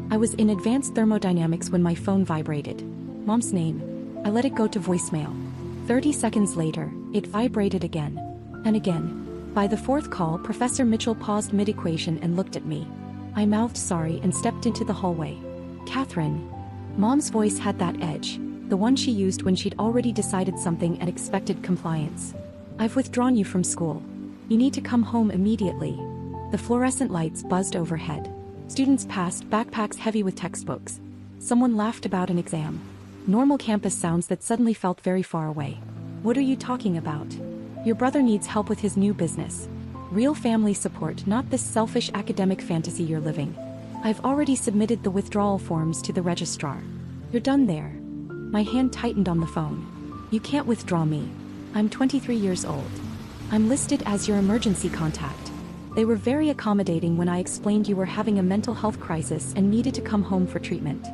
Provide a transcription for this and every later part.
I was in advanced thermodynamics when my phone vibrated. Mom's name. I let it go to voicemail. 30 seconds later, it vibrated again. And again. By the fourth call, Professor Mitchell paused mid-equation and looked at me. I mouthed sorry and stepped into the hallway. Catherine. Mom's voice had that edge, the one she used when she'd already decided something and expected compliance. I've withdrawn you from school. You need to come home immediately. The fluorescent lights buzzed overhead. Students passed, backpacks heavy with textbooks. Someone laughed about an exam. Normal campus sounds that suddenly felt very far away. What are you talking about? Your brother needs help with his new business. Real family support, not this selfish academic fantasy you're living. I've already submitted the withdrawal forms to the registrar. You're done there. My hand tightened on the phone. You can't withdraw me. I'm 23 years old. I'm listed as your emergency contact. They were very accommodating when I explained you were having a mental health crisis and needed to come home for treatment.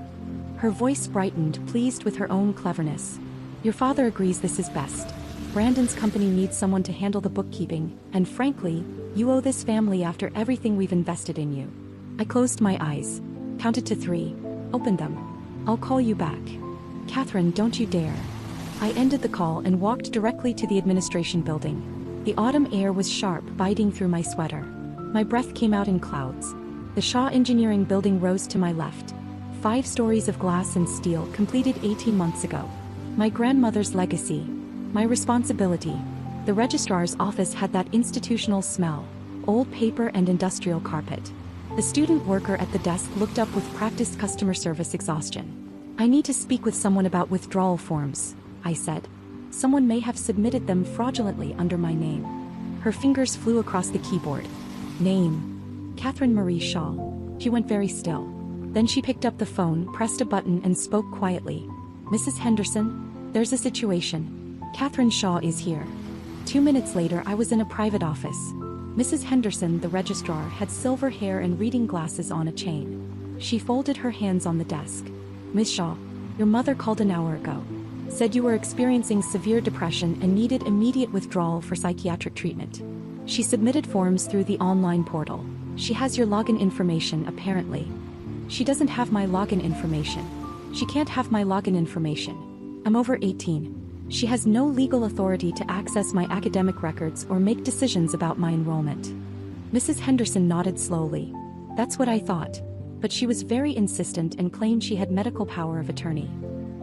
Her voice brightened, pleased with her own cleverness. Your father agrees this is best. Brandon's company needs someone to handle the bookkeeping, and frankly, you owe this family after everything we've invested in you. I closed my eyes, counted to 3, opened them. I'll call you back. Catherine, don't you dare. I ended the call and walked directly to the administration building. The autumn air was sharp, biting through my sweater. My breath came out in clouds. The Shaw Engineering Building rose to my left. 5 stories of glass and steel, completed 18 months ago. My grandmother's legacy. My responsibility. The registrar's office had that institutional smell, old paper and industrial carpet. The student worker at the desk looked up with practiced customer service exhaustion. I need to speak with someone about withdrawal forms, I said. Someone may have submitted them fraudulently under my name. Her fingers flew across the keyboard. Name. Catherine Marie Shaw. She went very still. Then she picked up the phone, pressed a button and spoke quietly. Mrs. Henderson, there's a situation. Catherine Shaw is here. 2 minutes later I was in a private office. Mrs. Henderson, the registrar, had silver hair and reading glasses on a chain. She folded her hands on the desk. Miss Shaw, your mother called an hour ago. Said you were experiencing severe depression and needed immediate withdrawal for psychiatric treatment. She submitted forms through the online portal. She has your login information, apparently. She doesn't have my login information. She can't have my login information. I'm over 18. She has no legal authority to access my academic records or make decisions about my enrollment. Mrs. Henderson nodded slowly. That's what I thought. But she was very insistent and claimed she had medical power of attorney.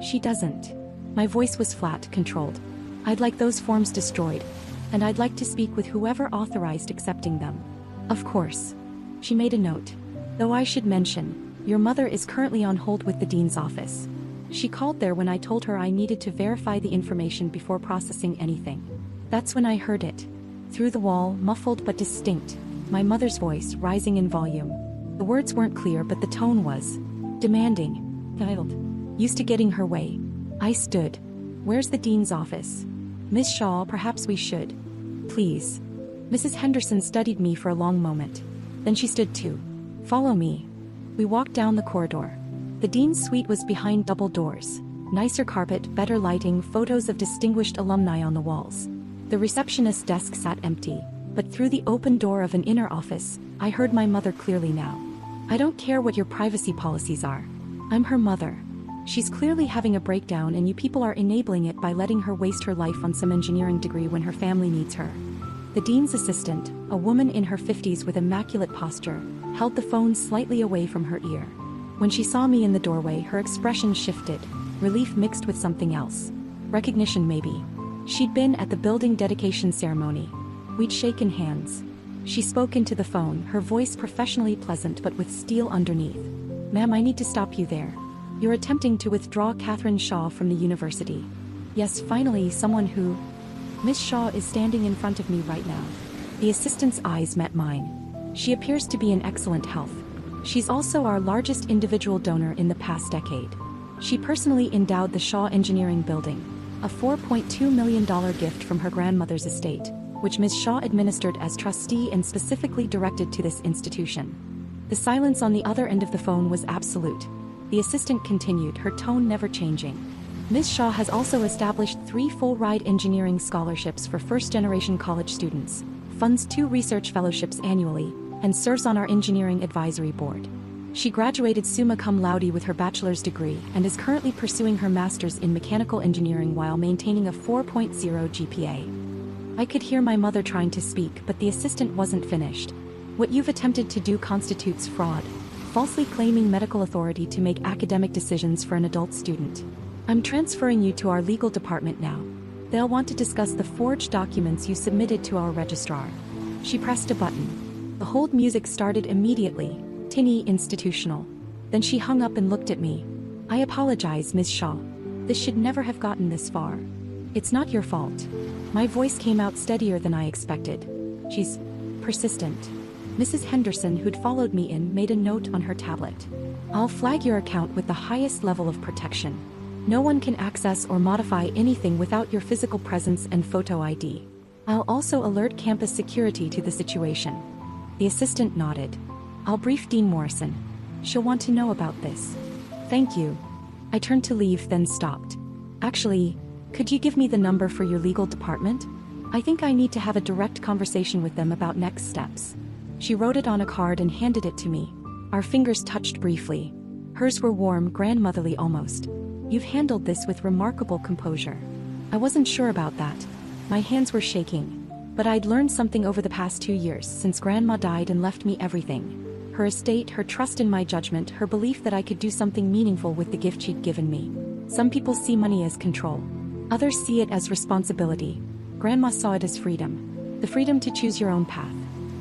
She doesn't. My voice was flat, controlled. I'd like those forms destroyed, and I'd like to speak with whoever authorized accepting them. Of course. She made a note. Though I should mention, your mother is currently on hold with the dean's office. She called there when I told her I needed to verify the information before processing anything. That's when I heard it. Through the wall, muffled but distinct, my mother's voice rising in volume. The words weren't clear, but the tone was demanding, dialed, used to getting her way. I stood. Where's the dean's office? Miss Shaw, perhaps we should. Please. Mrs. Henderson studied me for a long moment. Then she stood too. Follow me. We walked down the corridor. The dean's suite was behind double doors. Nicer carpet, better lighting, photos of distinguished alumni on the walls. The receptionist's desk sat empty, but through the open door of an inner office, I heard my mother clearly now. I don't care what your privacy policies are. I'm her mother. She's clearly having a breakdown and you people are enabling it by letting her waste her life on some engineering degree when her family needs her. The dean's assistant, a woman in her 50s with immaculate posture, held the phone slightly away from her ear. When she saw me in the doorway, her expression shifted, relief mixed with something else. Recognition maybe. She'd been at the building dedication ceremony. We'd shaken hands. She spoke into the phone, her voice professionally pleasant but with steel underneath. Ma'am, I need to stop you there. You're attempting to withdraw Catherine Shaw from the university. Yes, finally, someone who... Miss Shaw is standing in front of me right now. The assistant's eyes met mine. She appears to be in excellent health. She's also our largest individual donor in the past decade. She personally endowed the Shaw Engineering Building, a $4.2 million gift from her grandmother's estate, which Ms. Shaw administered as trustee and specifically directed to this institution. The silence on the other end of the phone was absolute. The assistant continued, her tone never changing. Ms. Shaw has also established 3 full-ride engineering scholarships for first-generation college students, funds 2 research fellowships annually, and serves on our engineering advisory board. She graduated summa cum laude with her bachelor's degree and is currently pursuing her master's in mechanical engineering while maintaining a 4.0 GPA. I could hear my mother trying to speak, but the assistant wasn't finished. What you've attempted to do constitutes fraud, falsely claiming medical authority to make academic decisions for an adult student. I'm transferring you to our legal department now. They'll want to discuss the forged documents you submitted to our registrar. She pressed a button. The hold music started immediately, tinny, institutional. Then she hung up and looked at me. I apologize, Ms. Shaw. This should never have gotten this far. It's not your fault. My voice came out steadier than I expected. She's persistent. Mrs. Henderson, who'd followed me in, made a note on her tablet. I'll flag your account with the highest level of protection. No one can access or modify anything without your physical presence and photo ID. I'll also alert campus security to the situation. The assistant nodded. I'll brief Dean Morrison. She'll want to know about this. Thank you. I turned to leave, then stopped. Actually, could you give me the number for your legal department? I think I need to have a direct conversation with them about next steps. She wrote it on a card and handed it to me. Our fingers touched briefly. Hers were warm, grandmotherly almost. You've handled this with remarkable composure. I wasn't sure about that. My hands were shaking. But I'd learned something over the past 2 years since Grandma died and left me everything. Her estate, her trust in my judgment, her belief that I could do something meaningful with the gift she'd given me. Some people see money as control. Others see it as responsibility. Grandma saw it as freedom. The freedom to choose your own path.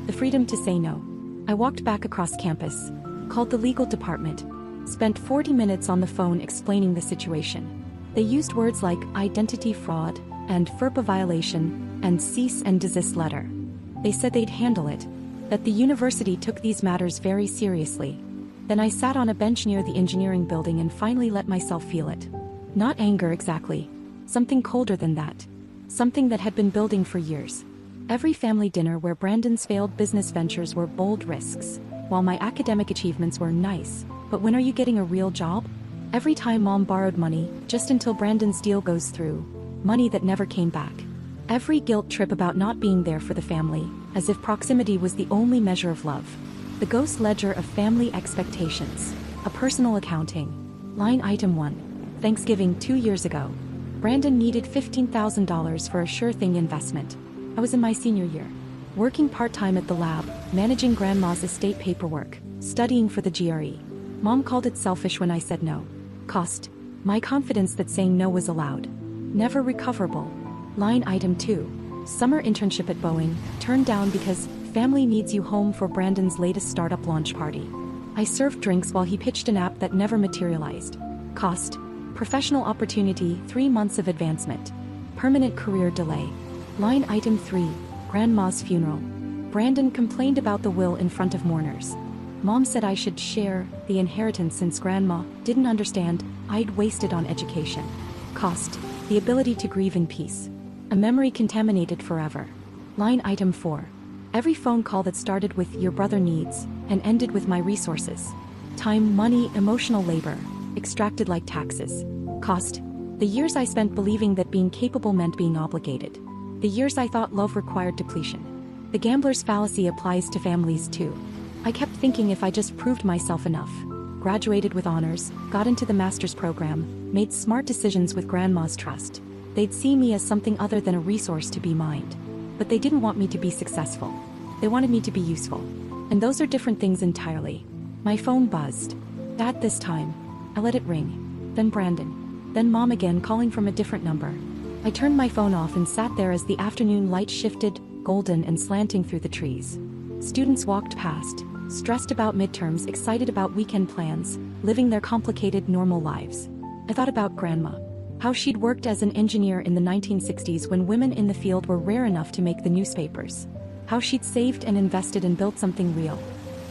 The freedom to say no. I walked back across campus, called the legal department, spent 40 minutes on the phone explaining the situation. They used words like identity fraud and FERPA violation and cease and desist letter. They said they'd handle it, that the university took these matters very seriously. Then I sat on a bench near the engineering building and finally let myself feel it. Not anger exactly. Something colder than that. Something that had been building for years. Every family dinner where Brandon's failed business ventures were bold risks, while my academic achievements were nice. But when are you getting a real job? Every time Mom borrowed money, just until Brandon's deal goes through. Money that never came back. Every guilt trip about not being there for the family, as if proximity was the only measure of love. The ghost ledger of family expectations. A personal accounting. Line item 1. Thanksgiving 2 years ago. Brandon needed $15,000 for a sure-thing investment. I was in my senior year. Working part-time at the lab, managing Grandma's estate paperwork, studying for the GRE. Mom called it selfish when I said no. Cost. My confidence that saying no was allowed. Never recoverable. Line item 2. Summer internship at Boeing, turned down because family needs you home for Brandon's latest startup launch party. I served drinks while he pitched an app that never materialized. Cost. Professional opportunity, 3 months of advancement. Permanent career delay. Line item 3. Grandma's funeral. Brandon complained about the will in front of mourners. Mom said I should share the inheritance since Grandma didn't understand I'd wasted on education. Cost. The ability to grieve in peace. A memory contaminated forever. Line item 4. Every phone call that started with "your brother needs" and ended with "my resources." Time, money, emotional labor, extracted like taxes. Cost. The years I spent believing that being capable meant being obligated. The years I thought love required depletion. The gambler's fallacy applies to families too. I kept thinking if I just proved myself enough, graduated with honors, got into the master's program, made smart decisions with Grandma's trust, they'd see me as something other than a resource to be mined. But they didn't want me to be successful. They wanted me to be useful. And those are different things entirely. My phone buzzed. Dad this time. I let it ring. Then Brandon. Then Mom again calling from a different number. I turned my phone off and sat there as the afternoon light shifted, golden and slanting through the trees. Students walked past, stressed about midterms, excited about weekend plans, living their complicated, normal lives. I thought about Grandma. How she'd worked as an engineer in the 1960s when women in the field were rare enough to make the newspapers. How she'd saved and invested and built something real.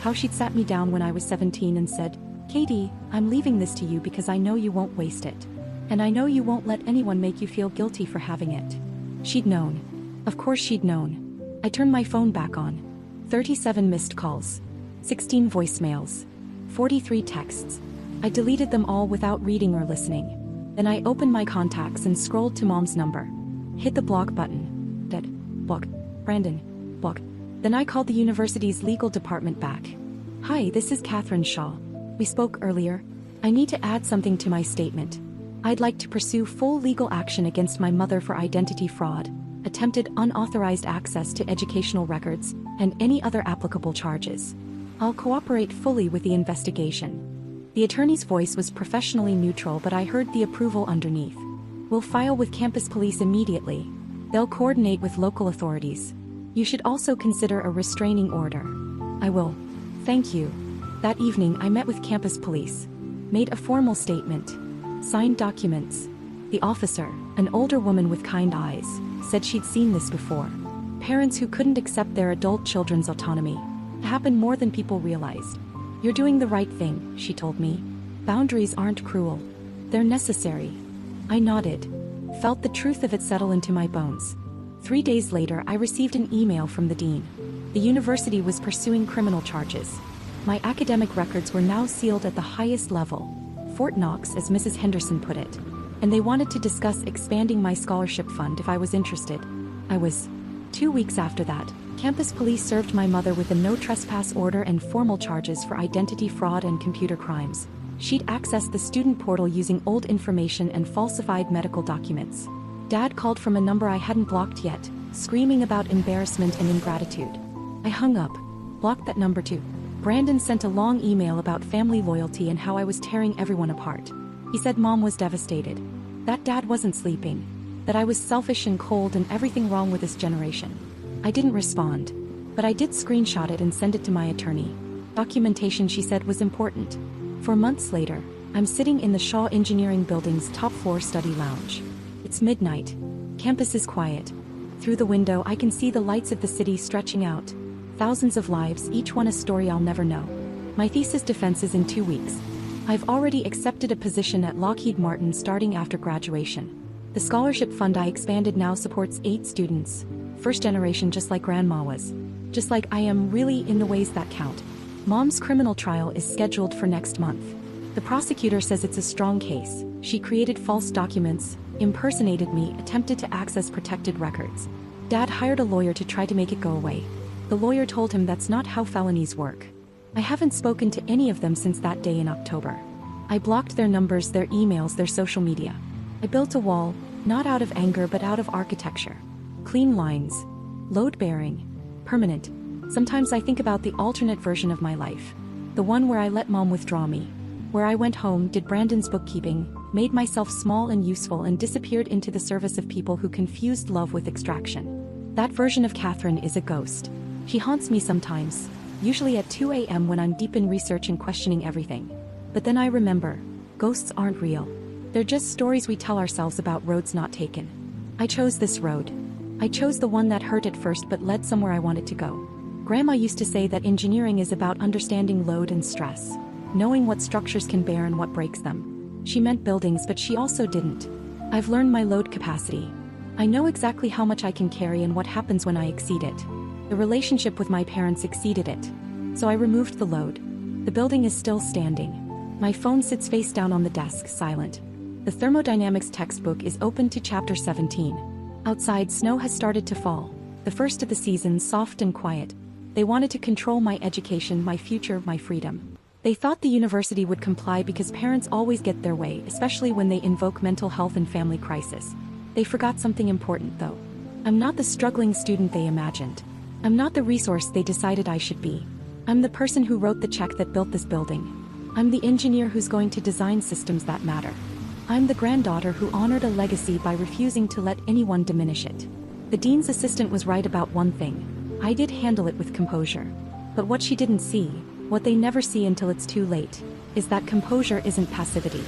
How she'd sat me down when I was 17 and said, "Katie, I'm leaving this to you because I know you won't waste it. And I know you won't let anyone make you feel guilty for having it." She'd known. Of course she'd known. I turned my phone back on. 37 missed calls. 16 voicemails. 43 texts. I deleted them all without reading or listening. Then I opened my contacts and scrolled to Mom's number. Hit the block button. Dead. Block. Brandon. Block. Then I called the university's legal department back. "Hi, this is Catherine Shaw. We spoke earlier. I need to add something to my statement. I'd like to pursue full legal action against my mother for identity fraud, attempted unauthorized access to educational records, and any other applicable charges. I'll cooperate fully with the investigation. The attorney's voice was professionally neutral, but I heard the approval underneath. We'll file with campus police immediately. They'll coordinate with local authorities. You should also consider a restraining order. I will. Thank you. That evening I met with campus police. Made a formal statement. Signed documents. The officer, an older woman with kind eyes, said she'd seen this before. Parents who couldn't accept their adult children's autonomy. It happened more than people realized. You're doing the right thing, she told me. Boundaries aren't cruel. They're necessary. I nodded. Felt the truth of it settle into my bones. 3 days later I received an email from the dean. The university was pursuing criminal charges. My academic records were now sealed at the highest level. Fort Knox, as Mrs. Henderson put it. And they wanted to discuss expanding my scholarship fund if I was interested. I was. 2 weeks after that, campus police served my mother with a no trespass order and formal charges for identity fraud and computer crimes. She'd accessed the student portal using old information and falsified medical documents. Dad called from a number I hadn't blocked yet, screaming about embarrassment and ingratitude. I hung up, blocked that number too. Brandon sent a long email about family loyalty and how I was tearing everyone apart. He said Mom was devastated. That Dad wasn't sleeping. That I was selfish and cold and everything wrong with this generation. I didn't respond. But I did screenshot it and send it to my attorney. Documentation, she said, was important. 4 months later, I'm sitting in the Shaw Engineering Building's top floor study lounge. It's midnight. Campus is quiet. Through the window I can see the lights of the city stretching out. Thousands of lives, each one a story I'll never know. My thesis defense is in 2 weeks. I've already accepted a position at Lockheed Martin starting after graduation. The scholarship fund I expanded now supports 8 students. First generation, just like Grandma was. Just like I am, really, in the ways that count. Mom's criminal trial is scheduled for next month. The prosecutor says it's a strong case. She created false documents, impersonated me, attempted to access protected records. Dad hired a lawyer to try to make it go away. The lawyer told him that's not how felonies work. I haven't spoken to any of them since that day in October. I blocked their numbers, their emails, their social media. I built a wall, not out of anger but out of architecture. Clean lines. Load-bearing. Permanent. Sometimes I think about the alternate version of my life. The one where I let Mom withdraw me. Where I went home, did Brandon's bookkeeping, made myself small and useful and disappeared into the service of people who confused love with extraction. That version of Catherine is a ghost. She haunts me sometimes, usually at 2 a.m. when I'm deep in research and questioning everything. But then I remember, ghosts aren't real. They're just stories we tell ourselves about roads not taken. I chose this road. I chose the one that hurt at first but led somewhere I wanted to go. Grandma used to say that engineering is about understanding load and stress, knowing what structures can bear and what breaks them. She meant buildings, but she also didn't. I've learned my load capacity. I know exactly how much I can carry and what happens when I exceed it. The relationship with my parents exceeded it. So I removed the load. The building is still standing. My phone sits face down on the desk, silent. The thermodynamics textbook is open to chapter 17. Outside, snow has started to fall. The first of the season, soft and quiet. They wanted to control my education, my future, my freedom. They thought the university would comply because parents always get their way, especially when they invoke mental health and family crisis. They forgot something important, though. I'm not the struggling student they imagined. I'm not the resource they decided I should be. I'm the person who wrote the check that built this building. I'm the engineer who's going to design systems that matter. I'm the granddaughter who honored a legacy by refusing to let anyone diminish it. The dean's assistant was right about one thing. I did handle it with composure. But what she didn't see, what they never see until it's too late, is that composure isn't passivity.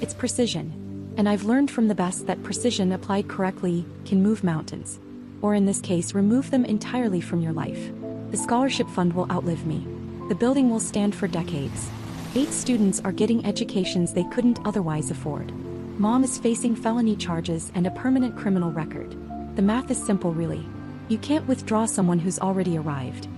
It's precision. And I've learned from the best that precision applied correctly can move mountains. Or in this case, remove them entirely from your life. The scholarship fund will outlive me. The building will stand for decades. 8 students are getting educations they couldn't otherwise afford. Mom is facing felony charges and a permanent criminal record. The math is simple, really. You can't withdraw someone who's already arrived.